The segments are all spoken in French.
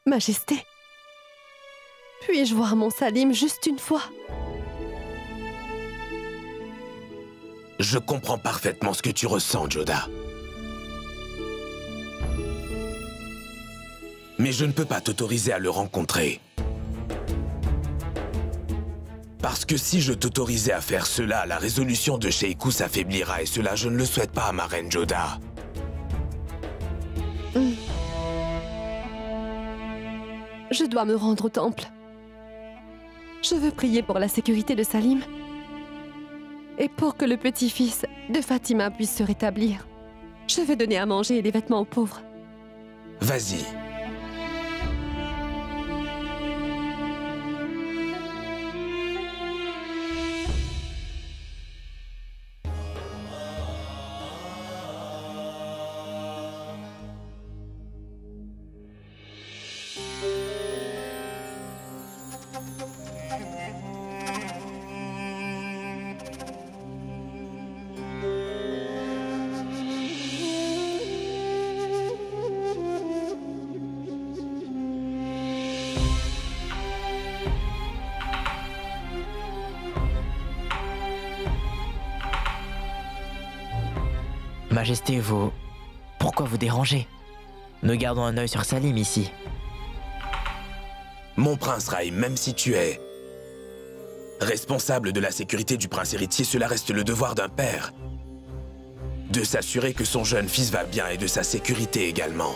Majesté, puis-je voir mon Salim juste une fois? Je comprends parfaitement ce que tu ressens, Joda. Mais je ne peux pas t'autoriser à le rencontrer. Parce que si je t'autorisais à faire cela, la résolution de Sheikous s'affaiblira et cela, je ne le souhaite pas à ma reine Joda. Je dois me rendre au temple. Je veux prier pour la sécurité de Salim et pour que le petit-fils de Fatima puisse se rétablir. Je veux donner à manger et des vêtements aux pauvres. Vas-y. Majesté, pourquoi vous dérangez? Nous gardons un œil sur Salim ici. Mon prince Raïm, même si tu es responsable de la sécurité du prince héritier, cela reste le devoir d'un père. De s'assurer que son jeune fils va bien et de sa sécurité également.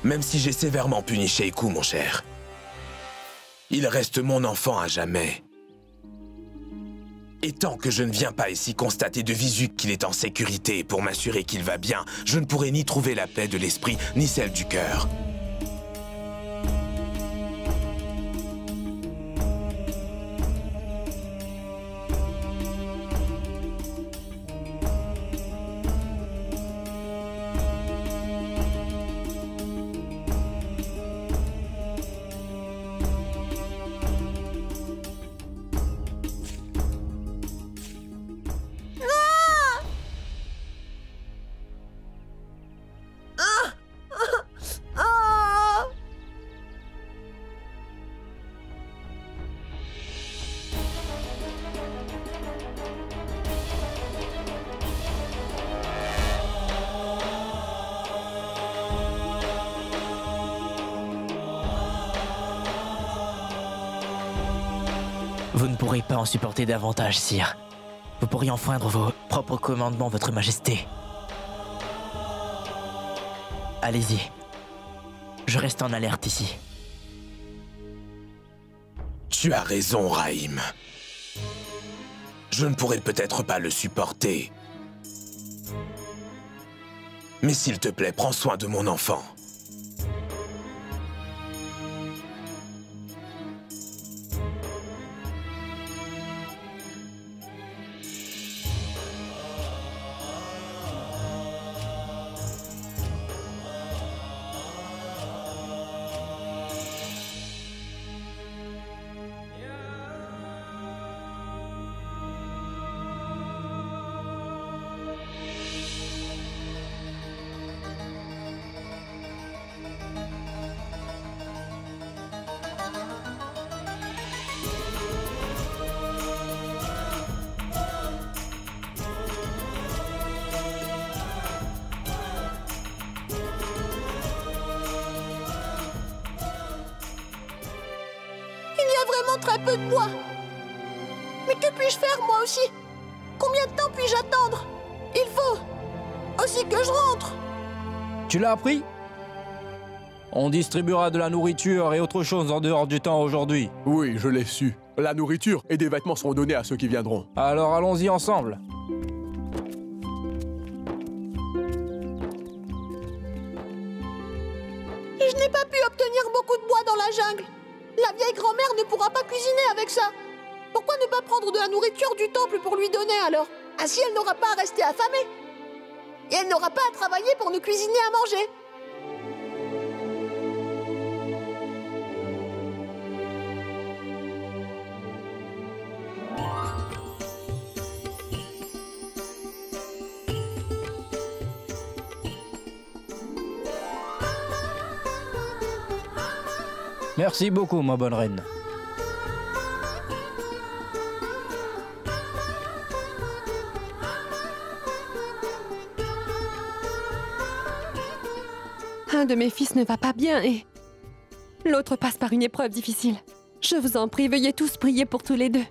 Même si j'ai sévèrement puni Sheikous, mon cher, il reste mon enfant à jamais. Et tant que je ne viens pas ici constater de visu qu'il est en sécurité pour m'assurer qu'il va bien, je ne pourrai ni trouver la paix de l'esprit, ni celle du cœur. Vous ne pourrez pas en supporter davantage, sire. Vous pourriez enfreindre vos propres commandements, votre majesté. Allez-y. Je reste en alerte ici. Tu as raison, Raïm. Je ne pourrais peut-être pas le supporter. Mais s'il te plaît, prends soin de mon enfant. Très peu de bois. Mais que puis-je faire, moi aussi? Combien de temps puis-je attendre? Il faut aussi que je rentre. Tu l'as appris? On distribuera de la nourriture et autre chose en dehors du temps aujourd'hui. Oui, je l'ai su. La nourriture et des vêtements seront donnés à ceux qui viendront. Alors allons-y ensemble. Je n'ai pas pu obtenir beaucoup de bois dans la jungle. La vieille grand-mère ne pourra pas cuisiner avec ça. Pourquoi ne pas prendre de la nourriture du temple pour lui donner alors? Ainsi, elle n'aura pas à rester affamée. Et elle n'aura pas à travailler pour nous cuisiner à manger. Merci beaucoup, ma bonne reine. Un de mes fils ne va pas bien et l'autre passe par une épreuve difficile. Je vous en prie, veuillez tous prier pour tous les deux.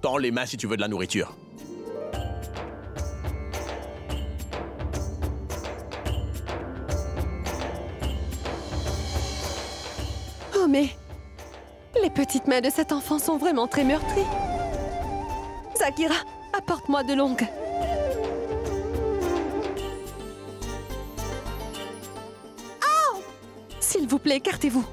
Tends les mains si tu veux de la nourriture. Oh mais... les petites mains de cet enfant sont vraiment très meurtries. Zakira, apporte-moi de l'ongle. Oh! S'il vous plaît, écartez-vous.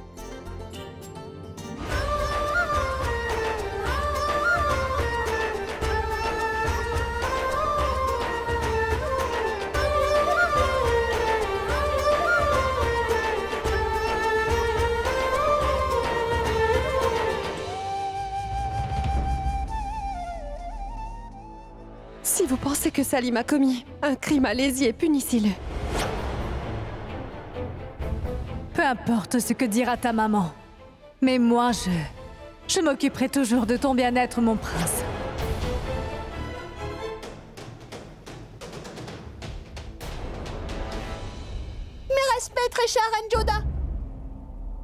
Si vous pensez que Salim a commis un crime, allez-y et punissez-le. Peu importe ce que dira ta maman. Mais moi, je m'occuperai toujours de ton bien-être, mon prince. Mes respects, très chère Reine Joda.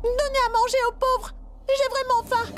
Donnez à manger aux pauvres. J'ai vraiment faim.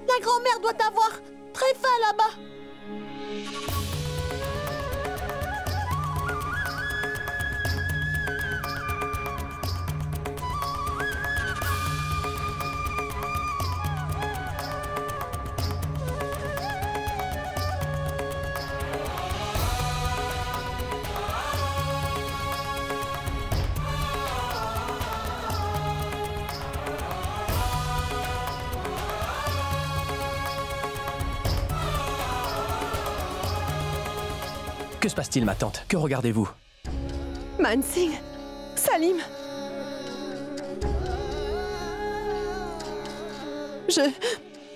La grand-mère doit avoir très faim là-bas. Que se passe-t-il, ma tante? Que regardez-vous? Mansingh, Salim. Je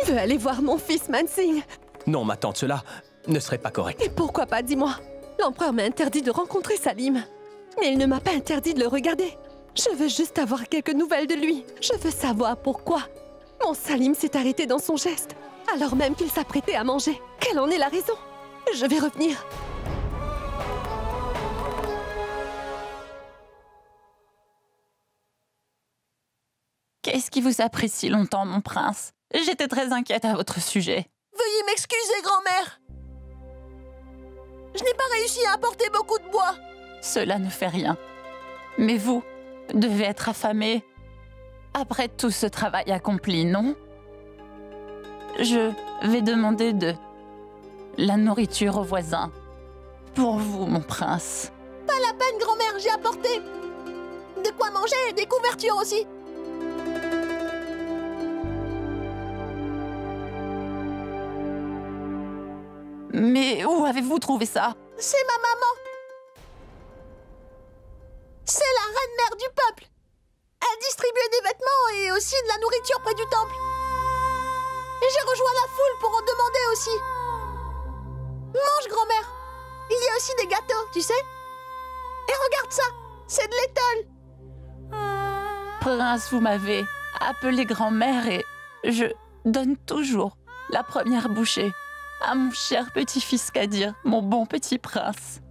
veux aller voir mon fils Mansingh. Non, ma tante, cela ne serait pas correct. Et pourquoi pas, dis-moi? L'empereur m'a interdit de rencontrer Salim. Mais il ne m'a pas interdit de le regarder. Je veux juste avoir quelques nouvelles de lui. Je veux savoir pourquoi. Mon Salim s'est arrêté dans son geste, alors même qu'il s'apprêtait à manger. Quelle en est la raison? Je vais revenir. Qu'est-ce qui vous a pris si longtemps, mon prince? J'étais très inquiète à votre sujet. Veuillez m'excuser, grand-mère. Je n'ai pas réussi à apporter beaucoup de bois. Cela ne fait rien. Mais vous devez être affamé après tout ce travail accompli, non? Je vais demander de la nourriture aux voisins. Pour vous, mon prince. Pas la peine, grand-mère, j'ai apporté de quoi manger et des couvertures aussi. Mais où avez-vous trouvé ça? C'est ma maman. C'est la reine-mère du peuple. Elle distribuait des vêtements et aussi de la nourriture près du temple. Et j'ai rejoint la foule pour en demander aussi. Mange, grand-mère. Il y a aussi des gâteaux, tu sais. Et regarde ça, c'est de l'étole. Prince, vous m'avez appelé grand-mère et je donne toujours la première bouchée à mon cher petit-fils Kadir, mon bon petit prince.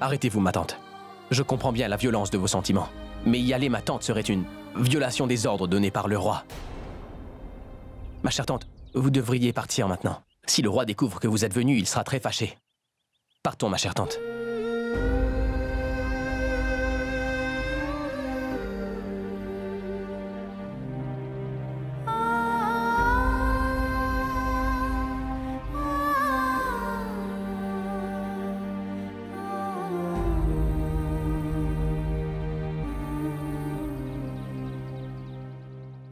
Arrêtez-vous, ma tante. Je comprends bien la violence de vos sentiments. Mais y aller, ma tante, serait une violation des ordres donnés par le roi. Ma chère tante, vous devriez partir maintenant. Si le roi découvre que vous êtes venu, il sera très fâché. Partons, ma chère tante.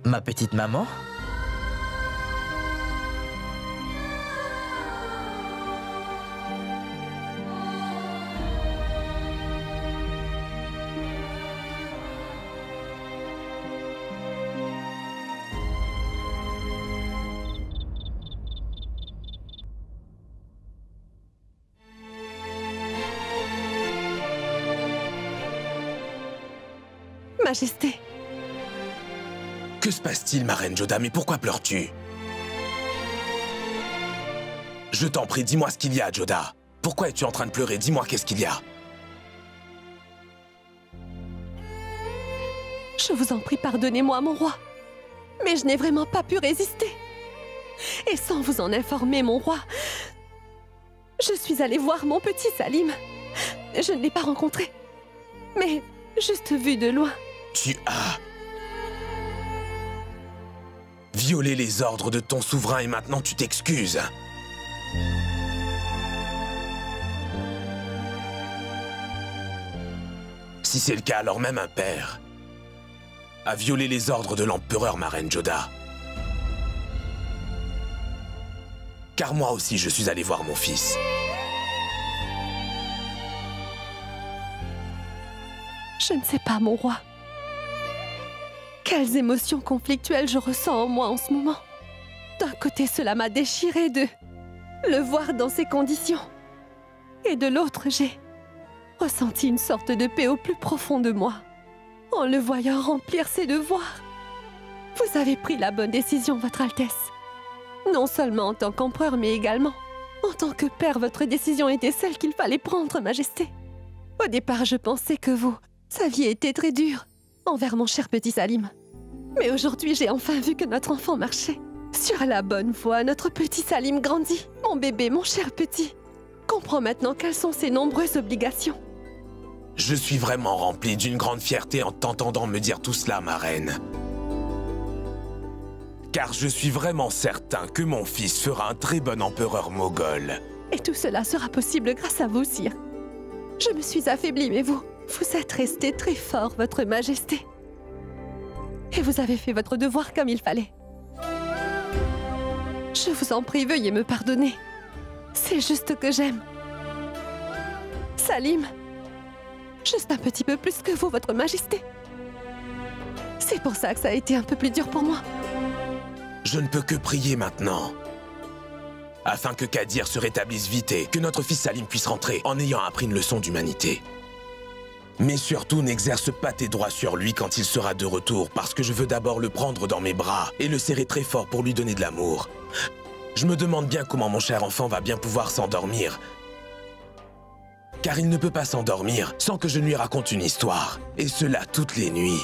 Ma petite maman? Majesté. Que se passe-t-il, ma reine Joda? Mais pourquoi pleures-tu? Je t'en prie, dis-moi ce qu'il y a, Joda. Pourquoi es-tu en train de pleurer? Dis-moi qu'est-ce qu'il y a. Je vous en prie, pardonnez-moi, mon roi. Mais je n'ai vraiment pas pu résister. Et sans vous en informer, mon roi, je suis allée voir mon petit Salim. Je ne l'ai pas rencontré, mais juste vu de loin. Tu as violé les ordres de ton souverain et maintenant tu t'excuses. Si c'est le cas, alors même un père a violé les ordres de l'empereur, ma reine Joda. Car moi aussi, je suis allé voir mon fils. Je ne sais pas, mon roi. Quelles émotions conflictuelles je ressens en moi en ce moment. D'un côté, cela m'a déchiré de le voir dans ces conditions. Et de l'autre, j'ai ressenti une sorte de paix au plus profond de moi, en le voyant remplir ses devoirs. Vous avez pris la bonne décision, Votre Altesse. Non seulement en tant qu'empereur, mais également en tant que père, votre décision était celle qu'il fallait prendre, Majesté. Au départ, je pensais que vous, sa vie était très dure envers mon cher petit Salim. Mais aujourd'hui, j'ai enfin vu que notre enfant marchait sur la bonne voie. Notre petit Salim grandit. Mon bébé, mon cher petit, comprends maintenant quelles sont ses nombreuses obligations. Je suis vraiment rempli d'une grande fierté en t'entendant me dire tout cela, ma reine. Car je suis vraiment certain que mon fils fera un très bon empereur moghol. Et tout cela sera possible grâce à vous, sire. Je me suis affaiblie, mais vous Vous êtes resté très fort, Votre Majesté. Et vous avez fait votre devoir comme il fallait. Je vous en prie, veuillez me pardonner. C'est juste que j'aime Salim. Juste un petit peu plus que vous, Votre Majesté. C'est pour ça que ça a été un peu plus dur pour moi. Je ne peux que prier maintenant. Afin que Kadir se rétablisse vite et que notre fils Salim puisse rentrer en ayant appris une leçon d'humanité. Mais surtout, n'exerce pas tes droits sur lui quand il sera de retour, parce que je veux d'abord le prendre dans mes bras et le serrer très fort pour lui donner de l'amour. Je me demande bien comment mon cher enfant va bien pouvoir s'endormir. Car il ne peut pas s'endormir sans que je lui raconte une histoire. Et cela toutes les nuits.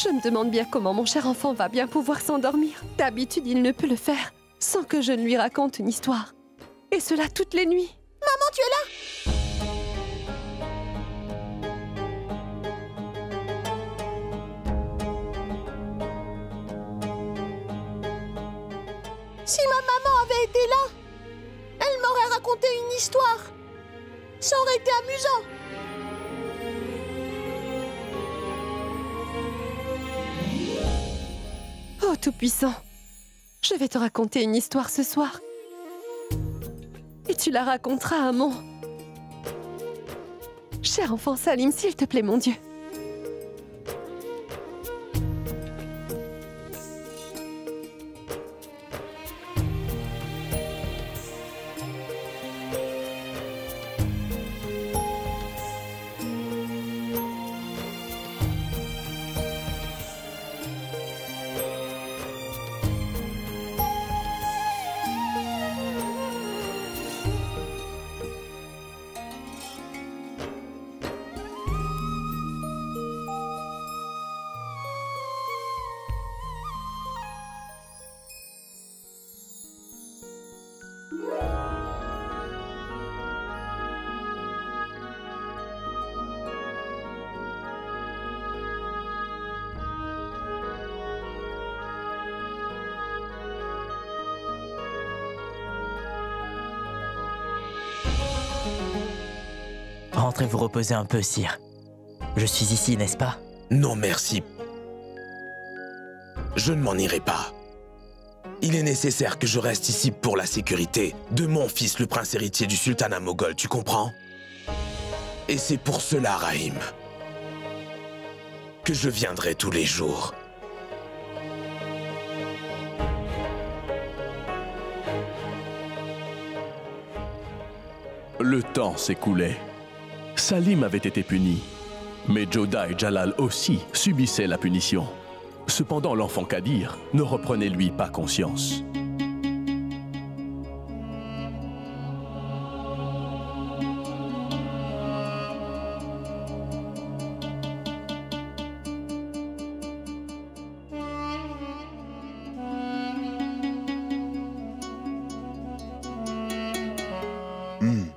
Je me demande bien comment mon cher enfant va bien pouvoir s'endormir. D'habitude, il ne peut le faire sans que je ne lui raconte une histoire. Et cela toutes les nuits. Maman, tu es là? Si ma maman avait été là, elle m'aurait raconté une histoire. Ça aurait été amusant. Oh Tout-Puissant, je vais te raconter une histoire ce soir. Et tu la raconteras à mon... cher enfant Salim, s'il te plaît, mon Dieu. Rentrez vous reposer un peu, sire. Je suis ici, n'est-ce pas? Non, merci. Je ne m'en irai pas. Il est nécessaire que je reste ici pour la sécurité de mon fils, le prince héritier du sultanat moghol, tu comprends? Et c'est pour cela, Rahim, que je viendrai tous les jours. Le temps s'écoulait. Salim avait été puni. Mais Joda et Jalal aussi subissaient la punition. Cependant, l'enfant Kadir ne reprenait lui pas conscience.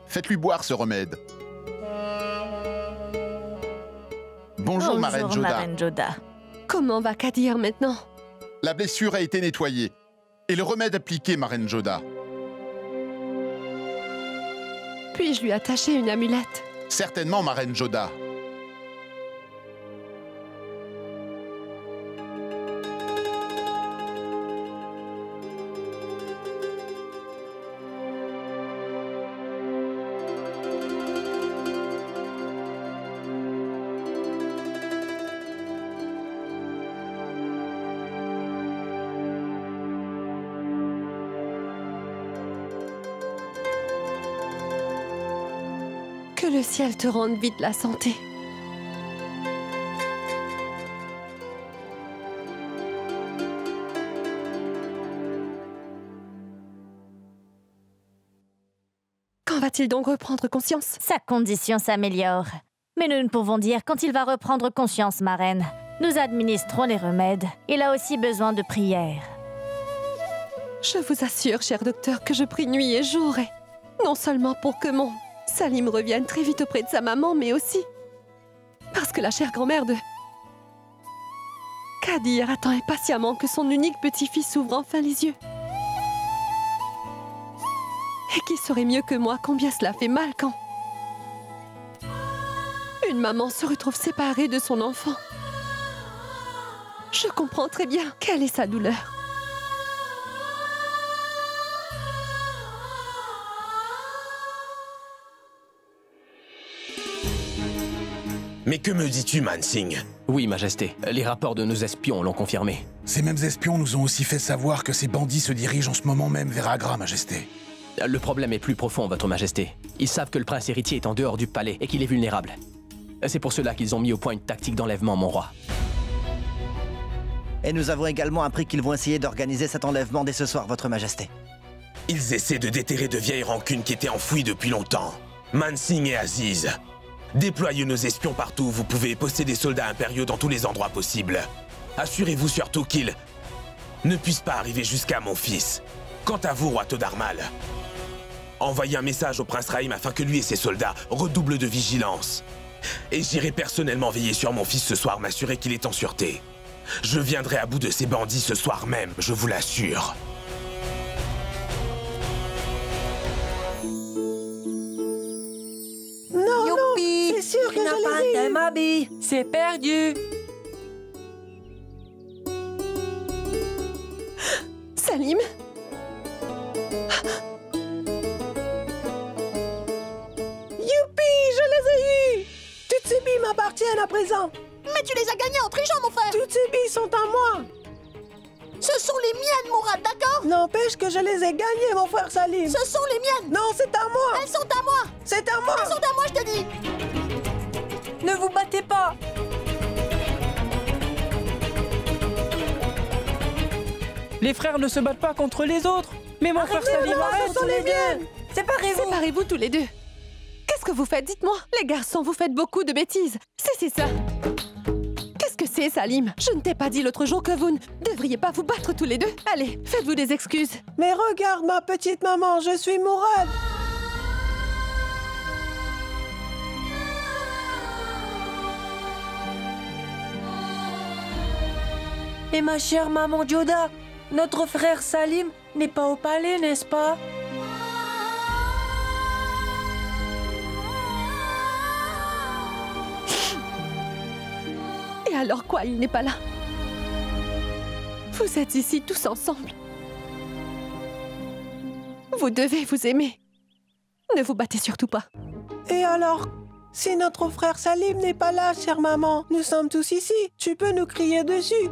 Faites-lui boire ce remède. Bonjour, Marraine Joda. Comment va Kadir maintenant? La blessure a été nettoyée. Et le remède appliqué, Marraine Joda. Puis-je lui attacher une amulette? Certainement, Marraine Joda. Que le ciel te rende vite la santé. Quand va-t-il donc reprendre conscience? Sa condition s'améliore. Mais nous ne pouvons dire quand il va reprendre conscience, marraine. Nous administrons les remèdes. Il a aussi besoin de prières. Je vous assure, cher docteur, que je prie nuit et jour, et non seulement pour que mon Salim revienne très vite auprès de sa maman, mais aussi parce que la chère grand-mère de Kadir attend impatiemment que son unique petit-fils ouvre enfin les yeux. Et qui saurait mieux que moi combien cela fait mal quand une maman se retrouve séparée de son enfant. Je comprends très bien quelle est sa douleur. Mais que me dis-tu, Mansingh? Oui, Majesté. Les rapports de nos espions l'ont confirmé. Ces mêmes espions nous ont aussi fait savoir que ces bandits se dirigent en ce moment même vers Agra, Majesté. Le problème est plus profond, Votre Majesté. Ils savent que le prince héritier est en dehors du palais et qu'il est vulnérable. C'est pour cela qu'ils ont mis au point une tactique d'enlèvement, mon roi. Et nous avons également appris qu'ils vont essayer d'organiser cet enlèvement dès ce soir, Votre Majesté. Ils essaient de déterrer de vieilles rancunes qui étaient enfouies depuis longtemps. Mansingh et Aziz, déployez nos espions partout où vous pouvez, poster des soldats impériaux dans tous les endroits possibles. Assurez-vous surtout qu'ils ne puissent pas arriver jusqu'à mon fils. Quant à vous, roi Todarmal, envoyez un message au prince Rahim afin que lui et ses soldats redoublent de vigilance. Et j'irai personnellement veiller sur mon fils ce soir, m'assurer qu'il est en sûreté. Je viendrai à bout de ces bandits ce soir même, je vous l'assure. Non, Youpi, c'est sûr que je les ai. C'est perdu. Salim? Youpi, je les ai eus. Toutes ces billes m'appartiennent à présent. Mais tu les as gagnés en trichant, mon frère. Toutes ces billes sont à moi. Ce sont les miennes, Mourad, d'accord? N'empêche que je les ai gagnées, mon frère Salim. Ce sont les miennes. Non, c'est à moi. Elles sont à moi. C'est à moi. Elles sont à moi, je te dis. Ne vous battez pas. Les frères ne se battent pas contre les autres. Mais mon frère Salim, arrête, sont les miennes. Séparez-vous. Séparez-vous tous les deux. Qu'est-ce que vous faites? Dites-moi. Les garçons, vous faites beaucoup de bêtises. C'est ça. Qu'est-ce que c'est, Salim? Je ne t'ai pas dit l'autre jour que vous ne devriez pas vous battre tous les deux. Allez, faites-vous des excuses. Mais regarde, ma petite maman, je suis Mourad. Et ma chère maman Joda, notre frère Salim n'est pas au palais, n'est-ce pas? Et alors quoi, il n'est pas là? Vous êtes ici tous ensemble. Vous devez vous aimer. Ne vous battez surtout pas. Et alors, si notre frère Salim n'est pas là, chère maman, nous sommes tous ici. Tu peux nous crier dessus.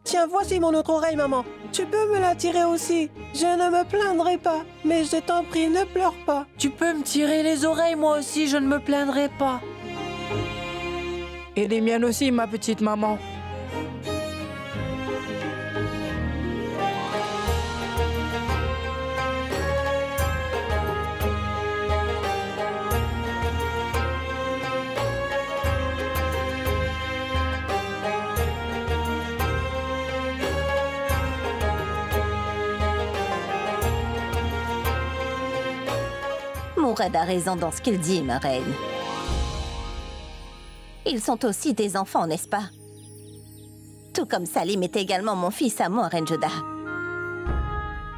Tiens, voici mon autre oreille, maman. Tu peux me la tirer aussi. Je ne me plaindrai pas, mais je t'en prie, ne pleure pas. Tu peux me tirer les oreilles, moi aussi, je ne me plaindrai pas. Et les miennes aussi, ma petite maman. Mourad a raison dans ce qu'il dit, ma reine. Ils sont aussi des enfants, n'est-ce pas? Tout comme Salim est également mon fils à moi, Reine Joda.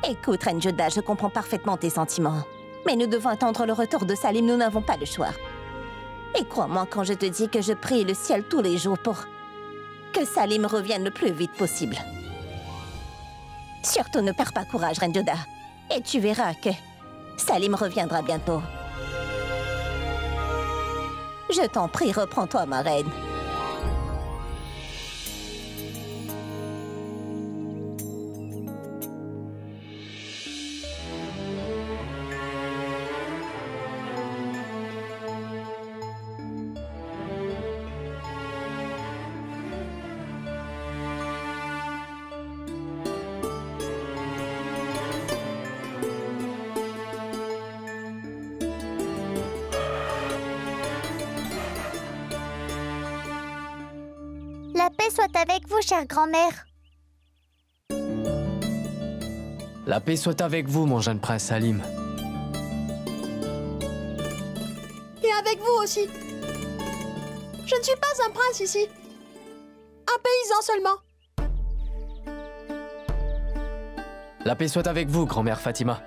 Écoute, Reine Joda, je comprends parfaitement tes sentiments. Mais nous devons attendre le retour de Salim, nous n'avons pas le choix. Et crois-moi quand je te dis que je prie le ciel tous les jours pour que Salim revienne le plus vite possible. Surtout ne perds pas courage, Reine Joda. Et tu verras que Salim reviendra bientôt. Je t'en prie, reprends-toi, ma reine. La paix soit avec vous, chère grand-mère. La paix soit avec vous, mon jeune prince Salim. Et avec vous aussi. Je ne suis pas un prince ici. Un paysan seulement. La paix soit avec vous, grand-mère Fatima.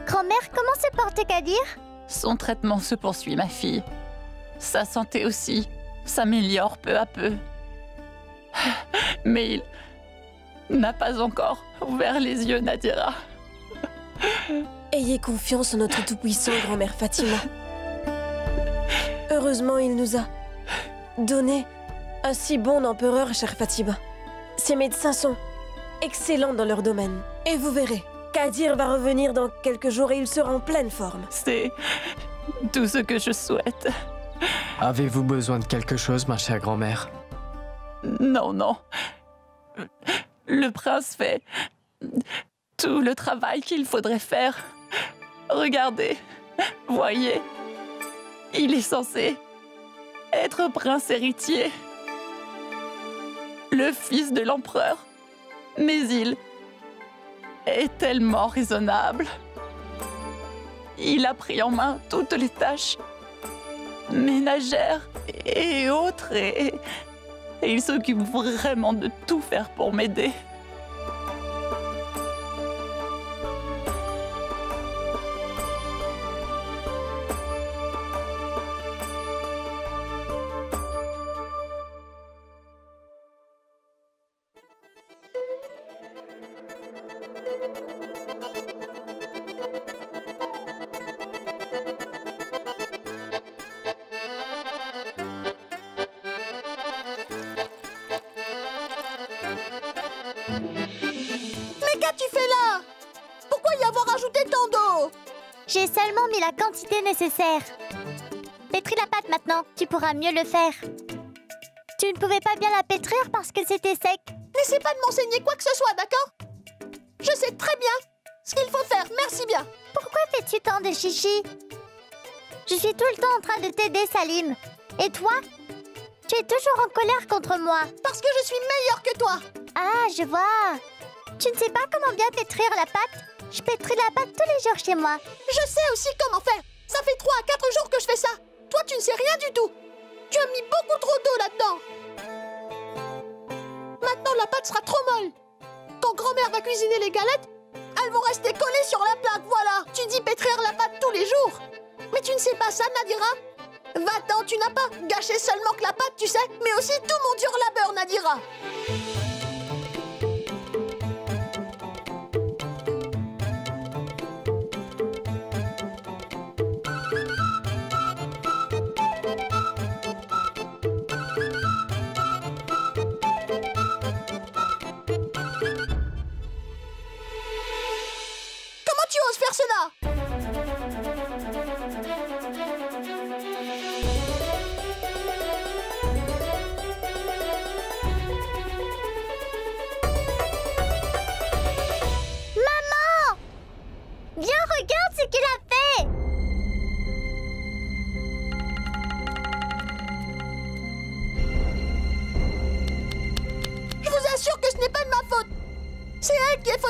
Grand-mère, comment se porte Kadir? Son traitement se poursuit, ma fille. Sa santé aussi s'améliore peu à peu. Mais il n'a pas encore ouvert les yeux, Nadira. Ayez confiance en notre tout-puissant grand-mère Fatima. Heureusement, il nous a donné un si bon empereur, chère Fatima. Ses médecins sont excellents dans leur domaine. Et vous verrez, Kadir va revenir dans quelques jours et il sera en pleine forme. C'est tout ce que je souhaite. Avez-vous besoin de quelque chose, ma chère grand-mère? Non, non. Le prince fait tout le travail qu'il faudrait faire. Regardez, voyez, il est censé être prince héritier, le fils de l'empereur. Mais il est tellement raisonnable. Il a pris en main toutes les tâches ménagères et autres et il s'occupe vraiment de tout faire pour m'aider. Mais qu'as-tu fait là? Pourquoi y avoir ajouté tant d'eau? J'ai seulement mis la quantité nécessaire. Pétris la pâte maintenant, tu pourras mieux le faire. Tu ne pouvais pas bien la pétrir parce que c'était sec. N'essaie pas de m'enseigner quoi que ce soit, d'accord? Je sais très bien ce qu'il faut faire, merci bien. Pourquoi fais-tu tant de chichi? Je suis tout le temps en train de t'aider, Salim. Et toi? Tu es toujours en colère contre moi. Parce que je suis meilleure que toi. Ah, je vois. Tu ne sais pas comment bien pétrir la pâte? Je pétris la pâte tous les jours chez moi. Je sais aussi comment faire. Ça fait 3 à 4 jours que je fais ça. Toi, tu ne sais rien du tout. Tu as mis beaucoup trop d'eau là-dedans. Maintenant, la pâte sera trop molle. Quand grand-mère va cuisiner les galettes, elles vont rester collées sur la plaque, voilà. Tu dis pétrir la pâte tous les jours. Mais tu ne sais pas ça, Nadira? Va-t'en, tu n'as pas gâché seulement que la pâte, tu sais, mais aussi tout mon dur labeur, Nadira.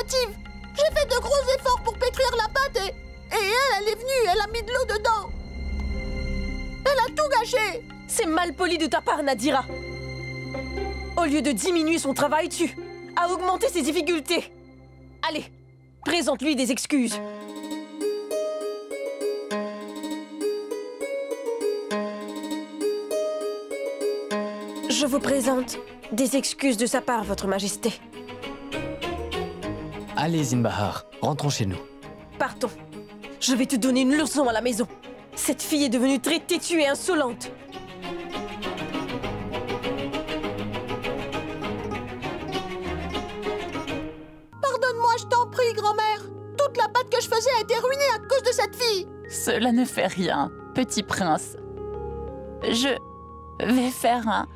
motive. J'ai fait de gros efforts pour pétrir la pâte et elle est venue, elle a mis de l'eau dedans. Elle a tout gâché. C'est mal poli de ta part, Nadira. Au lieu de diminuer son travail, tu as augmenté ses difficultés. Allez, présente-lui des excuses. Je vous présente des excuses de sa part, Votre Majesté. Allez, Zinbahar, rentrons chez nous. Partons. Je vais te donner une leçon à la maison. Cette fille est devenue très têtue et insolente. Pardonne-moi, je t'en prie, grand-mère. Toute la pâte que je faisais a été ruinée à cause de cette fille. Cela ne fait rien, petit prince. Je vais faire un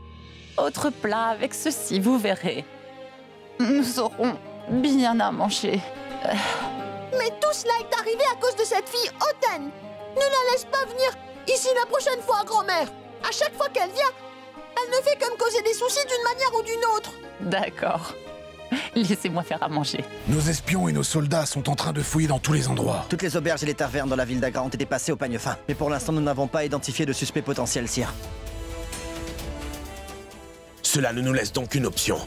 autre plat avec ceci, vous verrez. Nous aurons bien à manger. Mais tout cela est arrivé à cause de cette fille hautaine. Ne la laisse pas venir ici la prochaine fois, grand-mère. À chaque fois qu'elle vient, elle ne fait que me causer des soucis d'une manière ou d'une autre. D'accord. Laissez-moi faire à manger. Nos espions et nos soldats sont en train de fouiller dans tous les endroits. Toutes les auberges et les tavernes dans la ville d'Agra ont été passées au peigne fin. Mais pour l'instant, nous n'avons pas identifié de suspect potentiel, sire. Cela ne nous laisse donc qu'une option.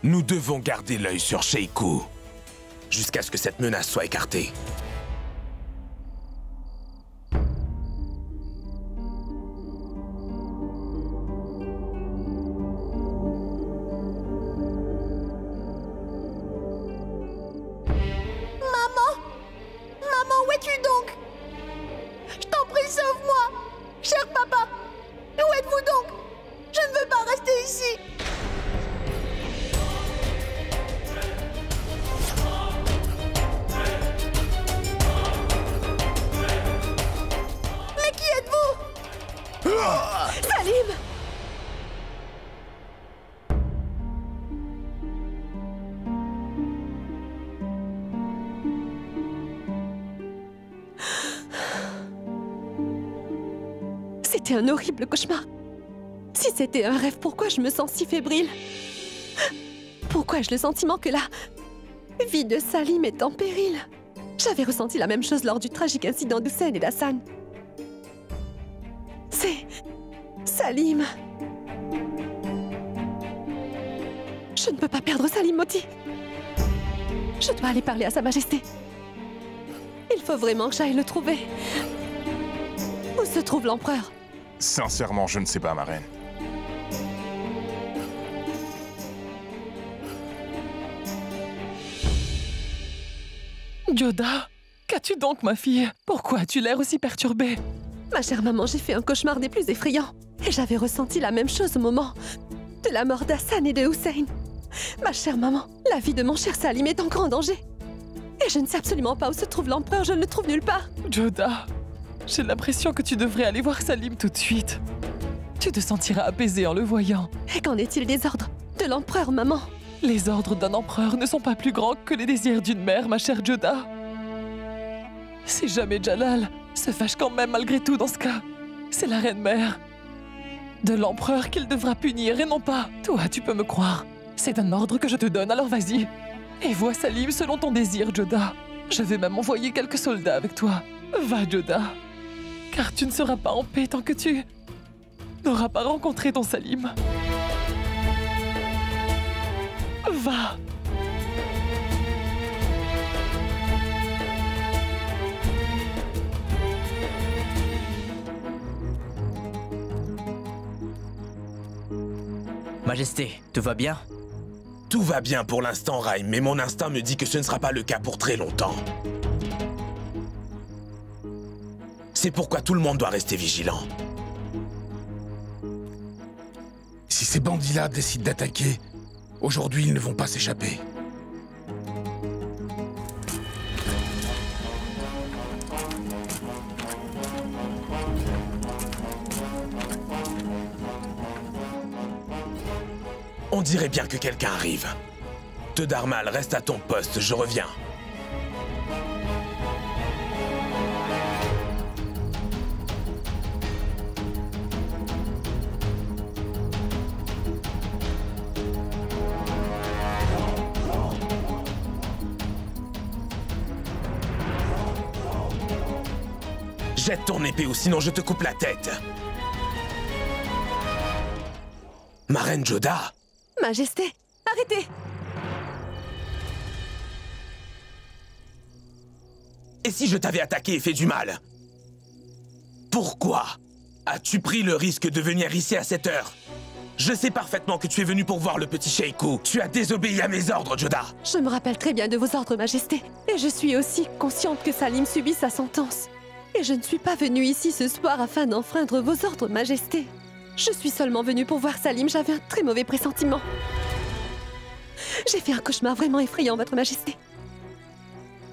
Nous devons garder l'œil sur Sheikou, jusqu'à ce que cette menace soit écartée. Maman, où es-tu donc? Je t'en prie, sauve-moi. Cher papa, où êtes-vous donc? Je ne veux pas rester ici. Mais qui êtes-vous? Salim! C'était un horrible cauchemar. Si c'était un rêve, pourquoi je me sens si fébrile? Pourquoi ai-je le sentiment que la vie de Salim est en péril? J'avais ressenti la même chose lors du tragique incident d'Hussein et d'Hassan. C'est Salim. Je ne peux pas perdre Salim Moti. Je dois aller parler à Sa Majesté. Il faut vraiment que j'aille le trouver. Où se trouve l'empereur? Sincèrement, je ne sais pas, ma reine. Joda, qu'as-tu donc, ma fille? Pourquoi as-tu l'air aussi perturbée? Ma chère maman, j'ai fait un cauchemar des plus effrayants. Et j'avais ressenti la même chose au moment de la mort d'Hassan et de Hussein. Ma chère maman, la vie de mon cher Salim est en grand danger. Et je ne sais absolument pas où se trouve l'empereur, je ne le trouve nulle part. Joda, j'ai l'impression que tu devrais aller voir Salim tout de suite. Tu te sentiras apaisée en le voyant. Et qu'en est-il des ordres de l'empereur, maman? Les ordres d'un empereur ne sont pas plus grands que les désirs d'une mère, ma chère Joda. Si jamais Jalal se fâche quand même malgré tout dans ce cas, c'est la reine-mère de l'empereur qu'il devra punir et non pas. Toi, tu peux me croire. C'est un ordre que je te donne, alors vas-y. Et vois Salim selon ton désir, Joda. Je vais même envoyer quelques soldats avec toi. Va, Joda. Car tu ne seras pas en paix tant que tu n'auras pas rencontré ton Salim. Va. Majesté, tout va bien? Tout va bien pour l'instant, Raim, mais mon instinct me dit que ce ne sera pas le cas pour très longtemps. C'est pourquoi tout le monde doit rester vigilant. Si ces bandits-là décident d'attaquer, aujourd'hui ils ne vont pas s'échapper. On dirait bien que quelqu'un arrive. Teudarmal, reste à ton poste, je reviens. Jette ton épée ou sinon je te coupe la tête. Ma reine Joda. Majesté, arrêtez! Et si je t'avais attaqué et fait du mal? Pourquoi as-tu pris le risque de venir ici à cette heure? Je sais parfaitement que tu es venu pour voir le petit Sheikou. Tu as désobéi à mes ordres, Joda. Je me rappelle très bien de vos ordres, Majesté. Et je suis aussi consciente que Salim subit sa sentence. Et je ne suis pas venue ici ce soir afin d'enfreindre vos ordres, Majesté. Je suis seulement venue pour voir Salim, j'avais un très mauvais pressentiment. J'ai fait un cauchemar vraiment effrayant, Votre Majesté.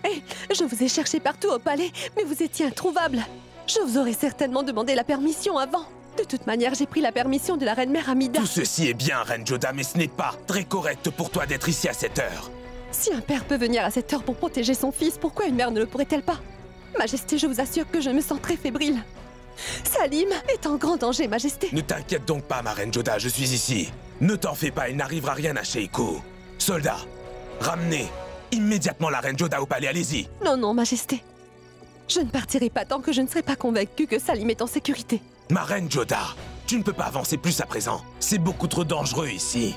Et je vous ai cherché partout au palais, mais vous étiez introuvable. Je vous aurais certainement demandé la permission avant. De toute manière, j'ai pris la permission de la reine-mère Amida. Tout ceci est bien, reine Joda, mais ce n'est pas très correct pour toi d'être ici à cette heure. Si un père peut venir à cette heure pour protéger son fils, pourquoi une mère ne le pourrait-elle pas? Majesté, je vous assure que je me sens très fébrile. Salim est en grand danger, Majesté. Ne t'inquiète donc pas, ma reine Joda, je suis ici. Ne t'en fais pas, il n'arrivera rien à Sheikou. Soldats, ramenez immédiatement la reine Joda au palais, allez-y. Non, non, Majesté. Je ne partirai pas tant que je ne serai pas convaincue que Salim est en sécurité. Ma reine Joda, tu ne peux pas avancer plus à présent. C'est beaucoup trop dangereux ici.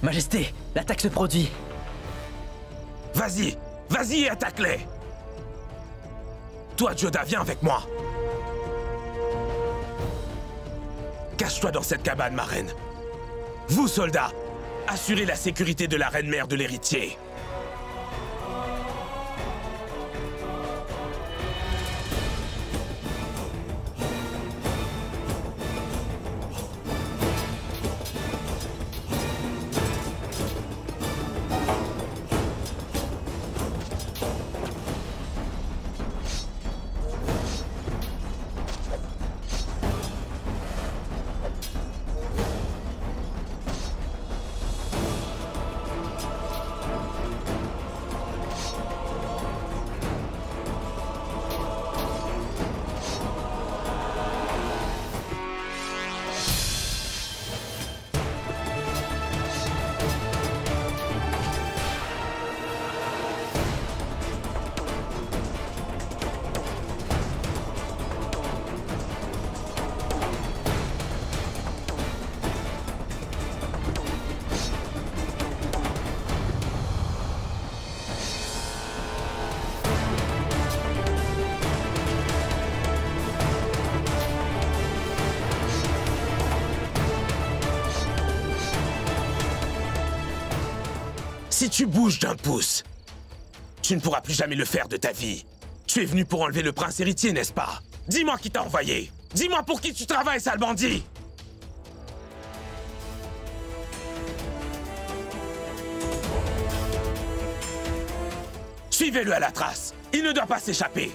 Majesté, l'attaque se produit. Vas-y, vas-y et attaque-les. Toi, Joda, viens avec moi. Cache-toi dans cette cabane, ma reine. Vous, soldats, assurez la sécurité de la reine-mère de l'héritier. Si tu bouges d'un pouce, tu ne pourras plus jamais le faire de ta vie. Tu es venu pour enlever le prince héritier, n'est-ce pas? Dis-moi qui t'a envoyé. Dis-moi pour qui tu travailles, sale bandit. Suivez-le à la trace. Il ne doit pas s'échapper.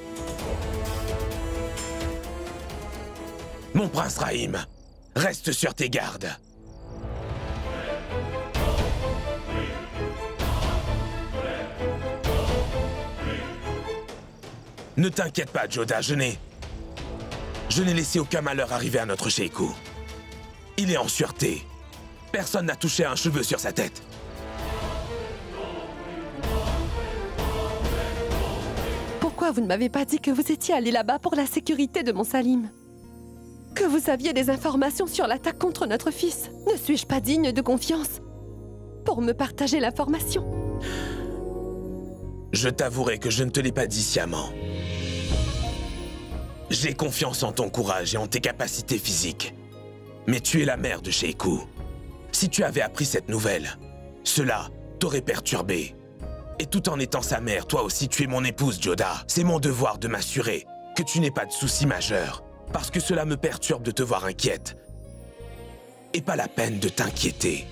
Mon prince Rahim, reste sur tes gardes. Ne t'inquiète pas, Joda, je n'ai laissé aucun malheur arriver à notre Sheikou. Il est en sûreté. Personne n'a touché un cheveu sur sa tête. Pourquoi vous ne m'avez pas dit que vous étiez allé là-bas pour la sécurité de mon Salim? Que vous aviez des informations sur l'attaque contre notre fils? Ne suis-je pas digne de confiance pour me partager l'information? Je t'avouerai que je ne te l'ai pas dit sciemment. J'ai confiance en ton courage et en tes capacités physiques. Mais tu es la mère de Sheikou. Si tu avais appris cette nouvelle, cela t'aurait perturbé. Et tout en étant sa mère, toi aussi tu es mon épouse, Joda. C'est mon devoir de m'assurer que tu n'aies pas de soucis majeurs. Parce que cela me perturbe de te voir inquiète. Et pas la peine de t'inquiéter.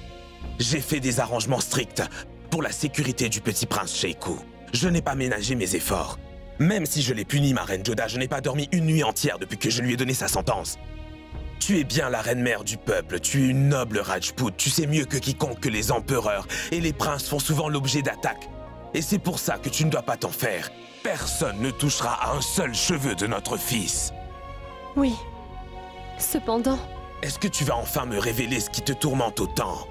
J'ai fait des arrangements stricts pour la sécurité du petit prince Sheikou. Je n'ai pas ménagé mes efforts. Même si je l'ai puni, ma reine Jodah, je n'ai pas dormi une nuit entière depuis que je lui ai donné sa sentence. Tu es bien la reine mère du peuple, tu es une noble Rajput, tu sais mieux que quiconque que les empereurs et les princes font souvent l'objet d'attaques. Et c'est pour ça que tu ne dois pas t'en faire. Personne ne touchera à un seul cheveu de notre fils. Oui. Cependant... Est-ce que tu vas enfin me révéler ce qui te tourmente autant?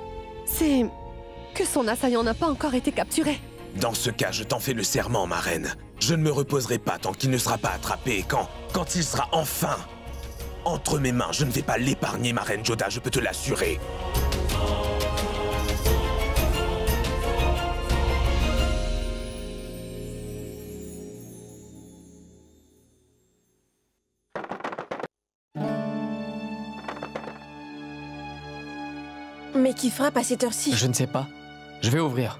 C'est... que son assaillant n'a pas encore été capturé. Dans ce cas, je t'en fais le serment, ma reine. Je ne me reposerai pas tant qu'il ne sera pas attrapé et quand il sera enfin entre mes mains, je ne vais pas l'épargner, ma reine Jodah, je peux te l'assurer. Mais qui frappe à cette heure-ci? Je ne sais pas. Je vais ouvrir.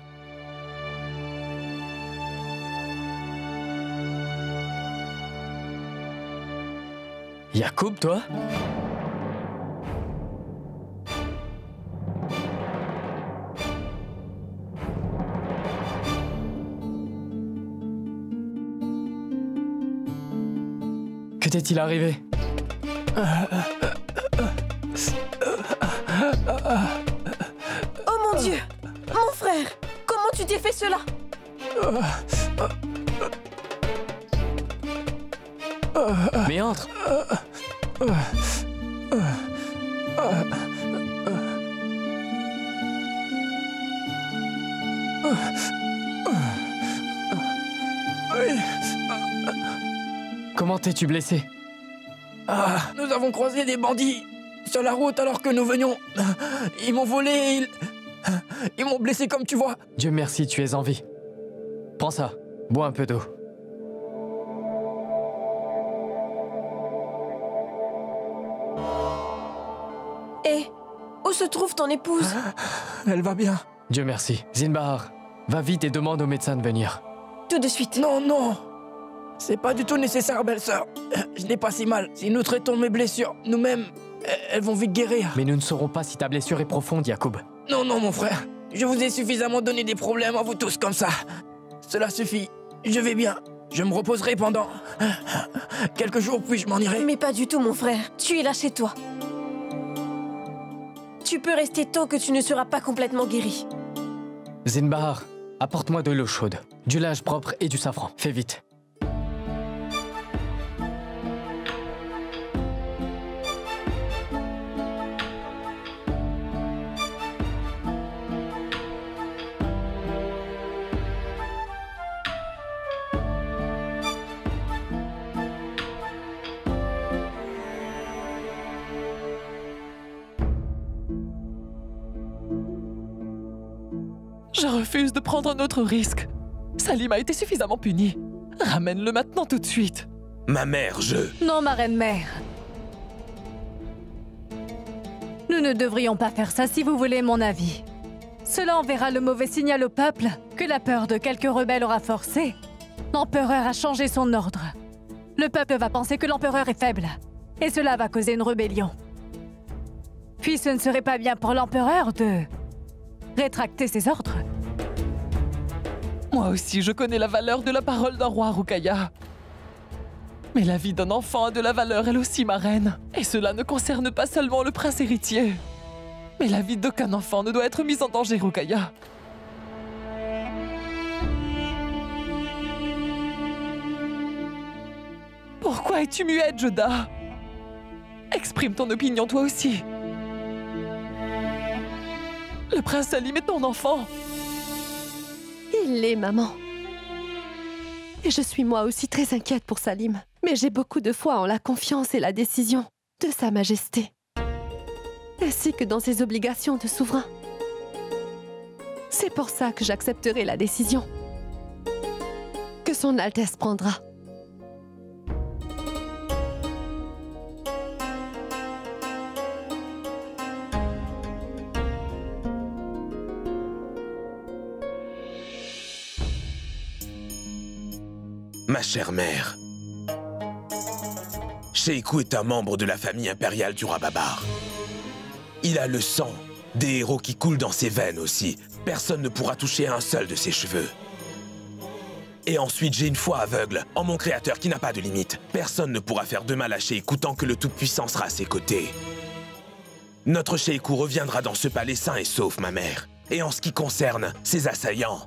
Yacoub, toi? Que t'est-il arrivé? Oh mon Dieu! Mon frère! Comment tu t'es fait cela? Mais entre! Comment t'es-tu blessé? Nous avons croisé des bandits sur la route alors que nous venions. Ils m'ont volé, ils m'ont blessé comme tu vois. Dieu merci, tu es en vie. Prends ça, bois un peu d'eau. Et où se trouve ton épouse? Elle va bien. Dieu merci. Zinbahar, va vite et demande au médecin de venir. Tout de suite. Non, non. C'est pas du tout nécessaire, belle-sœur. Je n'ai pas si mal. Si nous traitons mes blessures nous-mêmes, elles vont vite guérir. Mais nous ne saurons pas si ta blessure est profonde, Yacoub. Non, non, mon frère. Je vous ai suffisamment donné des problèmes à vous tous comme ça. Cela suffit. Je vais bien. Je me reposerai pendant quelques jours, puis je m'en irai. Mais pas du tout, mon frère. Tu es là chez toi. Tu peux rester tant que tu ne seras pas complètement guéri. Zinbahar, apporte-moi de l'eau chaude, du linge propre et du safran. Fais vite. Je refuse de prendre un autre risque. Salim a été suffisamment puni. Ramène-le maintenant tout de suite. Ma mère, Non, ma reine-mère. Nous ne devrions pas faire ça si vous voulez mon avis. Cela enverra le mauvais signal au peuple que la peur de quelques rebelles aura forcé l'empereur à changer son ordre. Le peuple va penser que l'empereur est faible, et cela va causer une rébellion. Puis ce ne serait pas bien pour l'empereur de rétracter ses ordres. Moi aussi, je connais la valeur de la parole d'un roi, Rukaya. Mais la vie d'un enfant a de la valeur, elle aussi, ma reine. Et cela ne concerne pas seulement le prince héritier. Mais la vie d'aucun enfant ne doit être mise en danger, Rukaya. Pourquoi es-tu muette, Jodah? Exprime ton opinion, toi aussi. Le prince Salim est ton enfant. Il l'est, maman. Et je suis moi aussi très inquiète pour Salim. Mais j'ai beaucoup de foi en la confiance et la décision de Sa Majesté. Ainsi que dans ses obligations de souverain. C'est pour ça que j'accepterai la décision que Son Altesse prendra. Ma chère mère, Sheikhu est un membre de la famille impériale du roi Babar. Il a le sang des héros qui coulent dans ses veines aussi. Personne ne pourra toucher un seul de ses cheveux. Et ensuite, j'ai une foi aveugle en mon créateur qui n'a pas de limite. Personne ne pourra faire de mal à Sheikou tant que le Tout-Puissant sera à ses côtés. Notre Sheikou reviendra dans ce palais sain et sauf, ma mère. Et en ce qui concerne ses assaillants,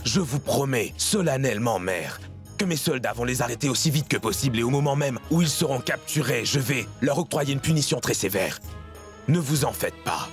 je vous promets, solennellement, mère, que mes soldats vont les arrêter aussi vite que possible et au moment même où ils seront capturés, je vais leur octroyer une punition très sévère. Ne vous en faites pas.